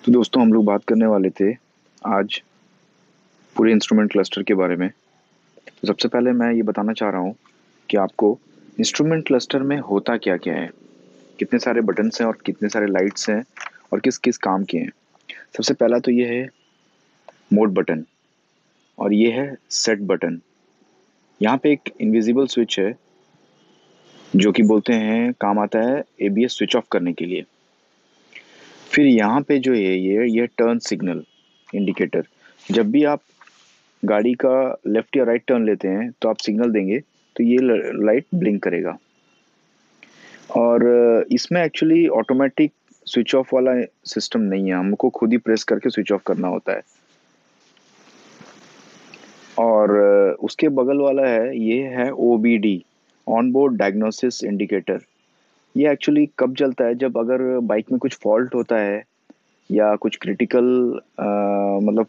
तो दोस्तों हम लोग बात करने वाले थे आज पूरे इंस्ट्रूमेंट क्लस्टर के बारे में। तो सबसे पहले मैं ये बताना चाह रहा हूँ कि आपको इंस्ट्रूमेंट क्लस्टर में होता क्या क्या है, कितने सारे बटन्स हैं और कितने सारे लाइट्स हैं और किस किस काम के हैं। सबसे पहला तो ये है मोड बटन और ये है सेट बटन। यहाँ पे एक इनविजिबल स्विच है जो कि बोलते हैं काम आता है एबीएस स्विच ऑफ करने के लिए। फिर यहाँ पे जो है ये टर्न सिग्नल इंडिकेटर। जब भी आप गाड़ी का लेफ्ट या राइट टर्न लेते हैं तो आप सिग्नल देंगे तो ये लाइट ब्लिंक करेगा। और इसमें एक्चुअली ऑटोमेटिक स्विच ऑफ वाला सिस्टम नहीं है, हमको खुद ही प्रेस करके स्विच ऑफ करना होता है। और उसके बगल वाला है, ये है OBD, on board diagnosis indicator. ये एक्चुअली कब जलता है, जब अगर बाइक में कुछ फॉल्ट होता है या कुछ क्रिटिकल मतलब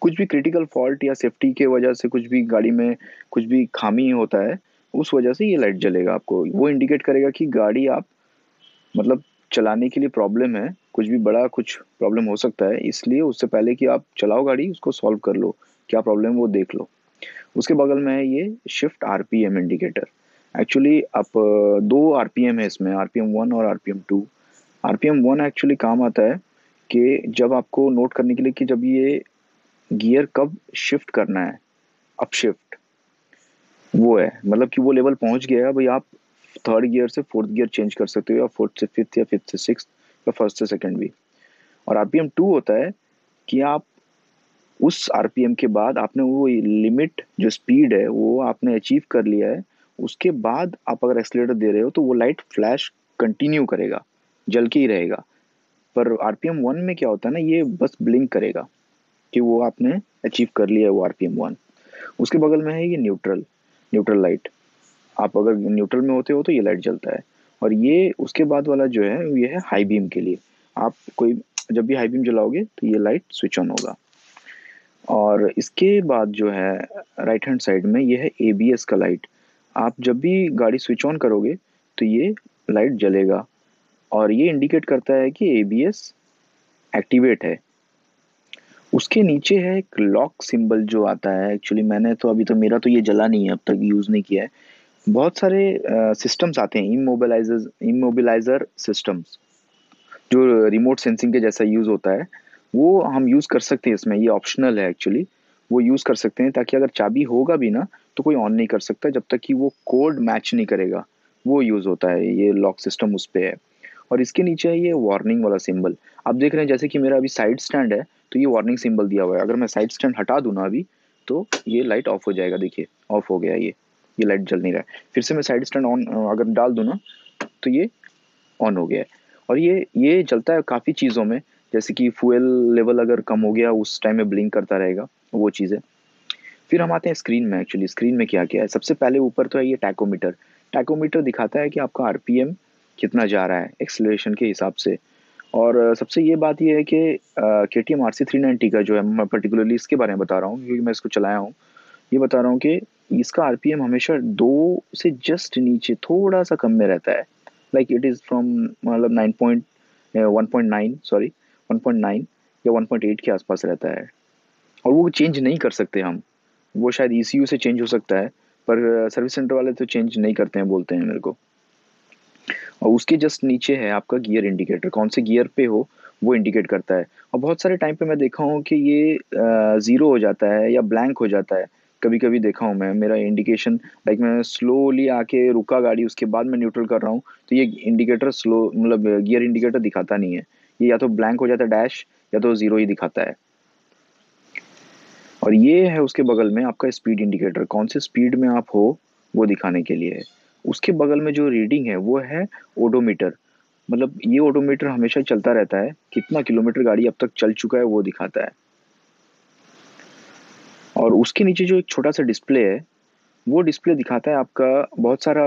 कुछ भी क्रिटिकल फॉल्ट या सेफ्टी के वजह से कुछ भी गाड़ी में कुछ भी खामी होता है, उस वजह से ये लाइट जलेगा। आपको वो इंडिकेट करेगा कि गाड़ी आप मतलब चलाने के लिए प्रॉब्लम है, कुछ भी बड़ा कुछ प्रॉब्लम हो सकता है, इसलिए उससे पहले कि आप चलाओ गाड़ी उसको सॉल्व कर लो, क्या प्रॉब्लम है वो देख लो। उसके बगल में है ये शिफ्ट आरपीएम इंडिकेटर। एक्चुअली आप दो आरपीएम है इसमें, आरपीएम 1 और आरपीएम 2। आरपीएम 1 एक्चुअली काम आता है कि जब आपको नोट करने के लिए कि जब ये गियर कब शिफ्ट करना है, अप शिफ्ट, वो है मतलब कि वो लेवल पहुंच गया है भाई, आप थर्ड गियर से फोर्थ गियर चेंज कर सकते हो या फोर्थ से फिफ्थ या फिफ्थ से सिक्स या फर्स्ट से सेकंड भी। और आरपीएम 2 होता है कि आप उस आरपीएम के बाद आपने वो लिमिट जो स्पीड है वो आपने अचीव कर लिया है, उसके बाद आप अगर एक्सीलरेटर दे रहे हो तो वो लाइट फ्लैश कंटिन्यू करेगा, जल के ही रहेगा। पर आरपीएम 1 में क्या होता है ना, ये बस ब्लिंक करेगा कि वो आपने अचीव कर लिया है वो आरपीएम 1। उसके बगल में है ये न्यूट्रल, न्यूट्रल लाइट। आप अगर न्यूट्रल में होते हो तो ये लाइट जलता है। और ये उसके बाद वाला जो है ये है हाई बीम के लिए। आप कोई जब भी हाई बीम जलाओगे तो ये लाइट स्विच ऑन होगा। और इसके बाद जो है राइट हैंड साइड में ये है एबीएस का लाइट। आप जब भी गाड़ी स्विच ऑन करोगे तो ये लाइट जलेगा और ये इंडिकेट करता है कि एबीएस एक्टिवेट है। उसके नीचे है एक लॉक सिंबल जो आता है। एक्चुअली मैंने तो अभी तो मेरा तो ये जला नहीं है, अब तक यूज़ नहीं किया है। बहुत सारे सिस्टम्स आते हैं, इमोबिलाइजर सिस्टम्स, जो रिमोट सेंसिंग के जैसा यूज़ होता है, वो हम यूज़ कर सकते हैं इसमें। ये ऑप्शनल है एक्चुअली, वो यूज़ कर सकते हैं ताकि अगर चाबी होगा भी ना तो कोई ऑन नहीं कर सकता जब तक कि वो कोड मैच नहीं करेगा। वो यूज़ होता है, ये लॉक सिस्टम उस पे है। और इसके नीचे है ये वार्निंग वाला सिंबल। आप देख रहे हैं जैसे कि मेरा अभी साइड स्टैंड है तो ये वार्निंग सिंबल दिया हुआ है। अगर मैं साइड स्टैंड हटा दूं ना अभी तो ये लाइट ऑफ हो जाएगा। देखिए ऑफ हो गया, ये लाइट जल नहीं रहा है। फिर से मैं साइड स्टैंड ऑन अगर डाल दूं ना तो ये ऑन हो गया है। और ये चलता है काफ़ी चीज़ों में, जैसे कि फ्यूल लेवल अगर कम हो गया उस टाइम में ब्लिंक करता रहेगा, वो चीज़ है। फिर हम आते हैं स्क्रीन में। एक्चुअली स्क्रीन में क्या क्या है, सबसे पहले ऊपर तो है ये टैकोमीटर। टैकोमीटर दिखाता है कि आपका आरपीएम कितना जा रहा है एक्सेलरेशन के हिसाब से। और सबसे ये बात ये है कि के टी एम आर सी 390 का जो है, मैं पर्टिकुलरली इसके बारे में बता रहा हूँ क्योंकि मैं इसको चलाया हूँ। ये बता रहा हूँ कि इसका आरपीएम हमेशा 2 से जस्ट नीचे थोड़ा सा कम में रहता है। लाइक इट इज़ फ्रॉम मतलब 1.9 सॉरी 1.9 या 1.8 के आसपास रहता है। और वो चेंज नहीं कर सकते हम, वो शायद ईसीयू से चेंज हो सकता है, पर सर्विस सेंटर वाले तो चेंज नहीं करते हैं बोलते हैं मेरे को। और उसके जस्ट नीचे है आपका गियर इंडिकेटर, कौन से गियर पे हो वो इंडिकेट करता है। और बहुत सारे टाइम पे मैं देखा हूँ कि ये ज़ीरो हो जाता है या ब्लैंक हो जाता है। कभी कभी देखा हूँ मैं, मेरा इंडिकेशन लाइक मैं स्लोली आके रुका गाड़ी, उसके बाद मैं न्यूट्रल कर रहा हूँ तो ये इंडिकेटर स्लो मतलब गियर इंडिकेटर दिखाता नहीं है। ये या तो ब्लैंक हो जाता है डैश, या तो ज़ीरो ही दिखाता है। और ये है उसके बगल में आपका स्पीड इंडिकेटर, कौन से स्पीड में आप हो वो दिखाने के लिए है। उसके बगल में जो रीडिंग है वो है ओडोमीटर। मतलब ये ओडोमीटर हमेशा चलता रहता है, कितना किलोमीटर गाड़ी अब तक चल चुका है वो दिखाता है। और उसके नीचे जो एक छोटा सा डिस्प्ले है, वो डिस्प्ले दिखाता है आपका बहुत सारा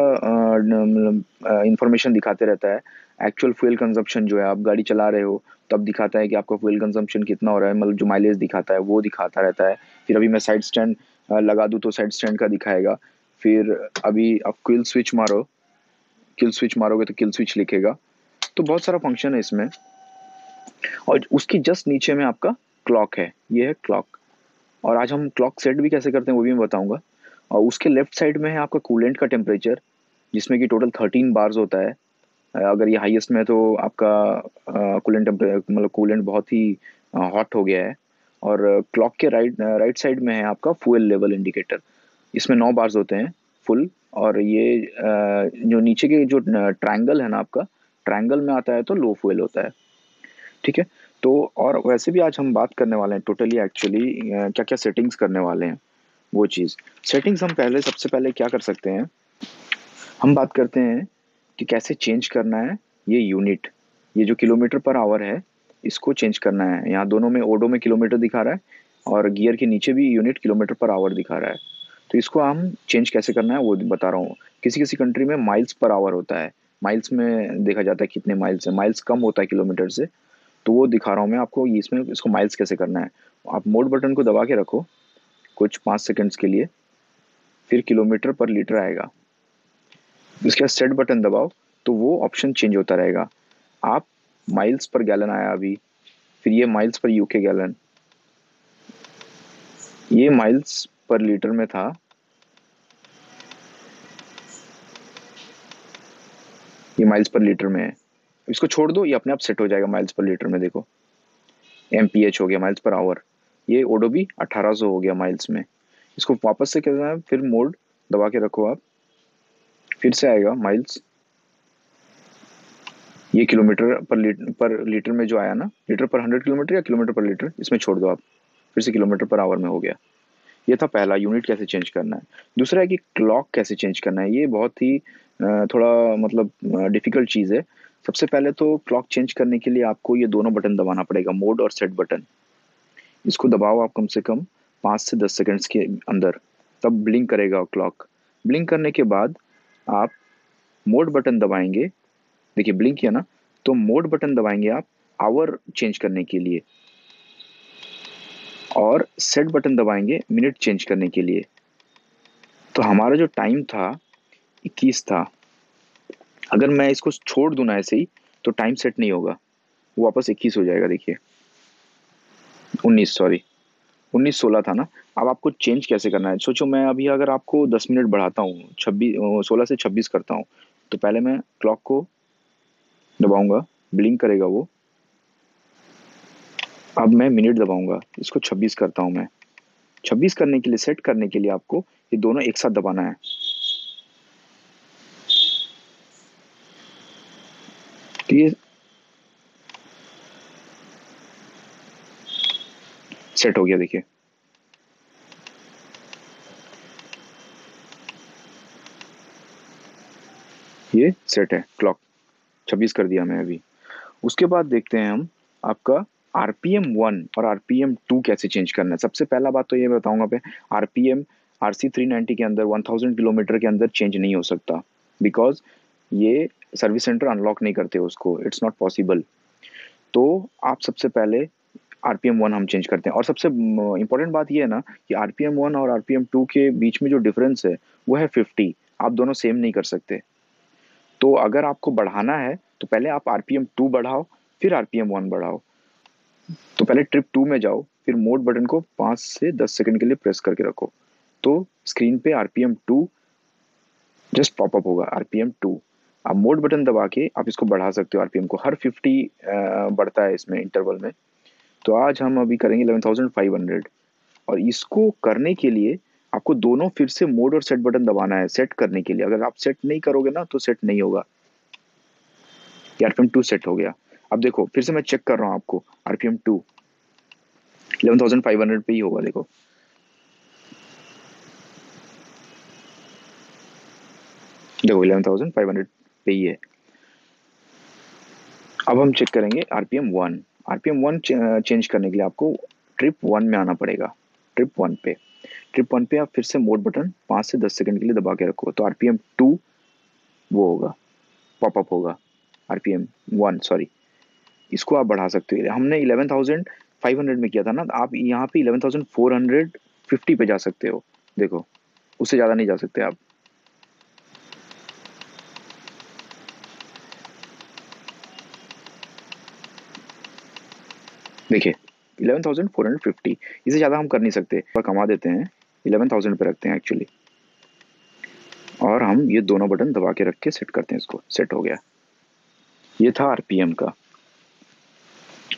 इंफॉर्मेशन दिखाते रहता है। एक्चुअल फ्यूल कंजप्शन जो है, आप गाड़ी चला रहे हो तब दिखाता है कि आपका फ्यूल कंजप्शन कितना हो रहा है, मतलब जो माइलेज दिखाता है वो दिखाता रहता है। फिर अभी मैं साइड स्टैंड लगा दूँ तो साइड स्टैंड का दिखाएगा। फिर अभी आप किल स्विच मारोगे तो किल स्विच लिखेगा। तो बहुत सारा फंक्शन है इसमें। और उसके जस्ट नीचे में आपका क्लॉक है, ये है क्लॉक। और आज हम क्लॉक सेट भी कैसे करते हैं वो भी मैं बताऊंगा। और उसके लेफ्ट साइड में है आपका कूलेंट का टेम्परेचर, जिसमें कि टोटल 13 बार्स होता है। अगर ये हाईएस्ट में है तो आपका कूलेंट टेम्परेचर मतलब कूलेंट बहुत ही हॉट हो गया है। और क्लॉक के राइट साइड में है आपका फ्यूल लेवल इंडिकेटर, इसमें 9 बार्स होते हैं फुल। और ये जो नीचे के जो ट्रायंगल है ना आपका, ट्रायंगल में आता है तो लो फ्यूल होता है। ठीक है। तो और वैसे भी आज हम बात करने वाले हैं टोटली एक्चुअली क्या क्या सेटिंग्स करने वाले हैं, वो चीज़। सेटिंग्स हम पहले सबसे पहले क्या कर सकते हैं, हम बात करते हैं कि कैसे चेंज करना है ये यूनिट। ये जो किलोमीटर पर आवर है इसको चेंज करना है। यहाँ दोनों में, ओडो में किलोमीटर दिखा रहा है और गियर के नीचे भी यूनिट किलोमीटर पर आवर दिखा रहा है। तो इसको हम चेंज कैसे करना है वो बता रहा हूँ। किसी किसी कंट्री में माइल्स पर आवर होता है, माइल्स में देखा जाता है कितने माइल्स है, माइल्स कम होता है किलोमीटर से। तो वो दिखा रहा हूँ मैं आपको, इसमें इसको माइल्स कैसे करना है। आप मोड बटन को दबा के रखो कुछ 5 सेकंड्स के लिए, फिर किलोमीटर पर लीटर आएगा। उसके बाद सेट बटन दबाओ तो वो ऑप्शन चेंज होता रहेगा। आप माइल्स पर गैलन आया अभी, फिर ये माइल्स पर यूके गैलन, ये माइल्स पर लीटर में था, ये माइल्स पर लीटर में है। इसको छोड़ दो, ये अपने आप सेट हो जाएगा माइल्स पर लीटर में। देखो एमपीएच हो गया, माइल्स पर आवर। ये ओडो भी 1800 हो गया माइल्स में। इसको वापस से करना है, फिर मोड दबा के रखो आप, फिर से आएगा माइल्स। ये किलोमीटर पर लीटर में जो आया ना, लीटर पर 100 किलोमीटर या किलोमीटर पर लीटर, इसमें छोड़ दो आप, फिर से किलोमीटर पर आवर में हो गया। ये था पहला, यूनिट कैसे चेंज करना है। दूसरा है कि क्लॉक कैसे चेंज करना है। ये बहुत ही थोड़ा मतलब डिफिकल्ट चीज़ है। सबसे पहले तो क्लॉक चेंज करने के लिए आपको ये दोनों बटन दबाना पड़ेगा, मोड और सेट बटन। इसको दबाओ आप कम से कम 5 से 10 सेकंड्स के अंदर, तब ब्लिंक करेगा क्लॉक। ब्लिंक करने के बाद आप मोड बटन दबाएंगे, देखिए ब्लिंक किया ना, तो मोड बटन दबाएंगे आप आवर चेंज करने के लिए, और सेट बटन दबाएंगे मिनट चेंज करने के लिए। तो हमारा जो टाइम था 21 था, अगर मैं इसको छोड़ दूं ना ऐसे ही तो टाइम सेट नहीं होगा, वो वापस 21 हो जाएगा। देखिए 19, सॉरी 19-16 था ना। अब आपको चेंज कैसे करना है, सोचो मैं अभी अगर आपको 10 मिनट बढ़ाता हूँ, 16 से 26 करता हूँ, तो पहले मैं क्लॉक को दबाऊंगा, ब्लिंक करेगा वो। अब मैं मिनट दबाऊंगा, इसको 26 करता हूँ मैं। 26 करने के लिए, सेट करने के लिए आपको ये दोनों एक साथ दबाना है। तो ये सेट हो गया, देखिए ये सेट है क्लॉक, 26 कर दिया मैं अभी। उसके बाद देखते हैं हम आपका RPM 1 और RPM 2 कैसे चेंज करना है। सबसे पहला बात तो ये बताऊंगा पे, RPM RC 390 के अंदर 1000 किलोमीटर के अंदर चेंज नहीं हो सकता, बिकॉज ये सर्विस सेंटर अनलॉक नहीं करते उसको, इट्स नॉट पॉसिबल। तो आप सबसे पहले RPM 1 हम चेंज करते हैं। और सबसे इंपॉर्टेंट बात ये है ना कि RPM 1 और RPM 2 के बीच में जो डिफरेंस है वो है 50। आप दोनों सेम नहीं कर सकते। तो अगर आपको बढ़ाना है तो पहले आप RPM 2 बढ़ाओ, फिर RPM 1 बढ़ाओ। तो पहले ट्रिप 2 में जाओ, फिर मोड बटन को 5 से 10 सेकंड के लिए प्रेस करके रखो, तो स्क्रीन पे RPM 2 जस्ट पॉपअप होगा, RPM 2। आप मोड बटन दबा के आप इसको बढ़ा सकते हो, RPM को हर 50 बढ़ता है इसमें इंटरवल में। तो आज हम अभी करेंगे 11,500। और इसको करने के लिए आपको दोनों फिर से मोड और सेट बटन दबाना है सेट करने के लिए। अगर आप सेट नहीं करोगे ना तो सेट नहीं होगा। RPM 2 सेट हो गया। अब देखो फिर से मैं चेक कर रहा हूँ आपको, RPM 2 11,500 पे ही होगा। देखो देखो 11,500 पे ही है। अब हम चेक करेंगे RPM 1। RPM 1 चेंज करने के लिए आपको ट्रिप 1 में आना पड़ेगा। ट्रिप 1 पे आप फिर से मोड बटन 5 से 10 सेकंड के लिए दबा के रखो, तो RPM 2 वो होगा, पॉपअप होगा। RPM 1 सॉरी, इसको आप बढ़ा सकते हो। हमने 11,500 में किया था ना, आप यहाँ पे 11,450 पे जा सकते हो। देखो उससे ज़्यादा नहीं जा सकते आप। देखिए 11,450, इससे ज़्यादा हम कर नहीं सकते, कमा देते हैं, 11,000 पे रखते हैं एक्चुअली, और हम ये दोनों बटन दबा के रख के सेट करते हैं, इसको सेट हो गया। ये था आरपीएम का,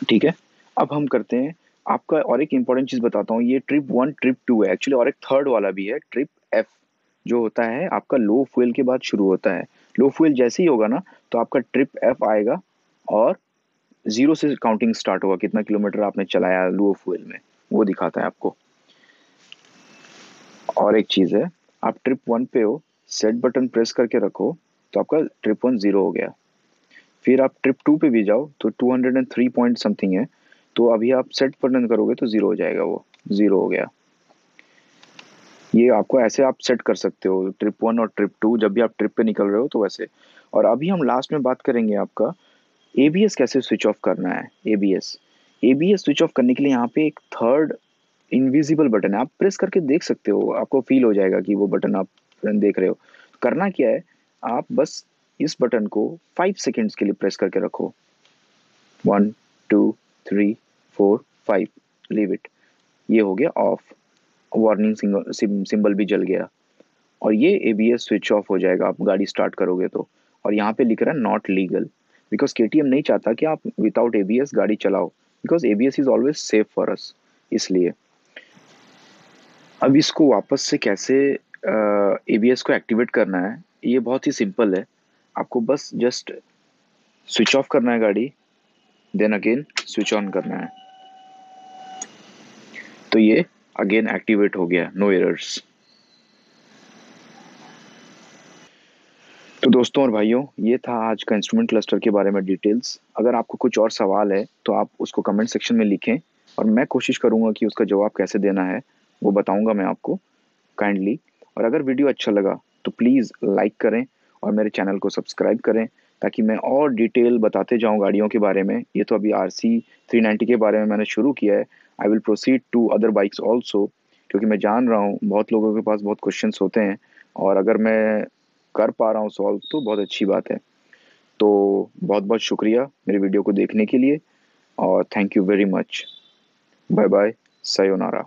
ठीक है। अब हम करते हैं आपका, और एक इंपॉर्टेंट चीज़ बताता हूँ, ये ट्रिप 1 ट्रिप 2 है एक्चुअली, और एक थर्ड वाला भी है ट्रिप एफ, जो होता है आपका लो फ्यूल के बाद शुरू होता है। लो फ्यूल जैसे ही होगा ना, तो आपका ट्रिप एफ आएगा, और जीरो से काउंटिंग स्टार्ट होगा, कितना किलोमीटर आपने चलाया लो फ्यूल में, वो दिखाता है आपको। और एक चीज़ है, आप ट्रिप 1 पे हो, सेट बटन प्रेस करके रखो, तो आपका ट्रिप 1 जीरो हो गया। फिर आप ट्रिप 2 पे भी जाओ तो 203 पॉइंट समथिंग है, तो अभी आप सेट बटन करोगे तो जीरो हो जाएगा, वो जीरो हो गया। ये आपको ऐसे आप सेट कर सकते हो, ट्रिप 1 और ट्रिप 2 जब भी आप ट्रिप पे निकल रहे हो तो वैसे। और अभी हम लास्ट में बात करेंगे आपका एबीएस कैसे स्विच ऑफ करना है। एबीएस एबीएस स्विच ऑफ करने के लिए यहाँ पे एक थर्ड इनविजिबल बटन है, आप प्रेस करके देख सकते हो, आपको फील हो जाएगा कि वो बटन आप देख रहे हो। करना क्या है, आप बस इस बटन को 5 सेकेंड्स के लिए प्रेस करके रखो, 1 2 3 4 5, लीव इट, ये हो गया ऑफ, वार्निंग सिंबल भी जल गया, और ये एबीएस स्विच ऑफ हो जाएगा आप गाड़ी स्टार्ट करोगे तो। और यहाँ पे लिख रहा है नॉट लीगल, बिकॉज केटीएम नहीं चाहता कि आप विदाउट एबीएस गाड़ी चलाओ, because ABS is always safe for us, इसलिए। अब इसको वापस से कैसे एबीएस को एक्टिवेट करना है, ये बहुत ही सिंपल है। आपको बस जस्ट स्विच ऑफ करना है गाड़ी, देन अगेन स्विच ऑन करना है, तो ये अगेन एक्टिवेट हो गया, नो एरर्स। तो दोस्तों और भाइयों, ये था आज का इंस्ट्रूमेंट क्लस्टर के बारे में डिटेल्स। अगर आपको कुछ और सवाल है तो आप उसको कमेंट सेक्शन में लिखें, और मैं कोशिश करूंगा कि उसका जवाब कैसे देना है वो बताऊंगा मैं आपको काइंडली। और अगर वीडियो अच्छा लगा तो प्लीज़ लाइक करें, और मेरे चैनल को सब्सक्राइब करें, ताकि मैं और डिटेल बताते जाऊं गाड़ियों के बारे में। ये तो अभी RC 390 के बारे में मैंने शुरू किया है, I will proceed to other bikes also, क्योंकि मैं जान रहा हूँ बहुत लोगों के पास बहुत क्वेश्चंस होते हैं, और अगर मैं कर पा रहा हूँ सॉल्व तो बहुत अच्छी बात है। तो बहुत बहुत शुक्रिया मेरे वीडियो को देखने के लिए, और thank you very much. Bye bye, sayonara.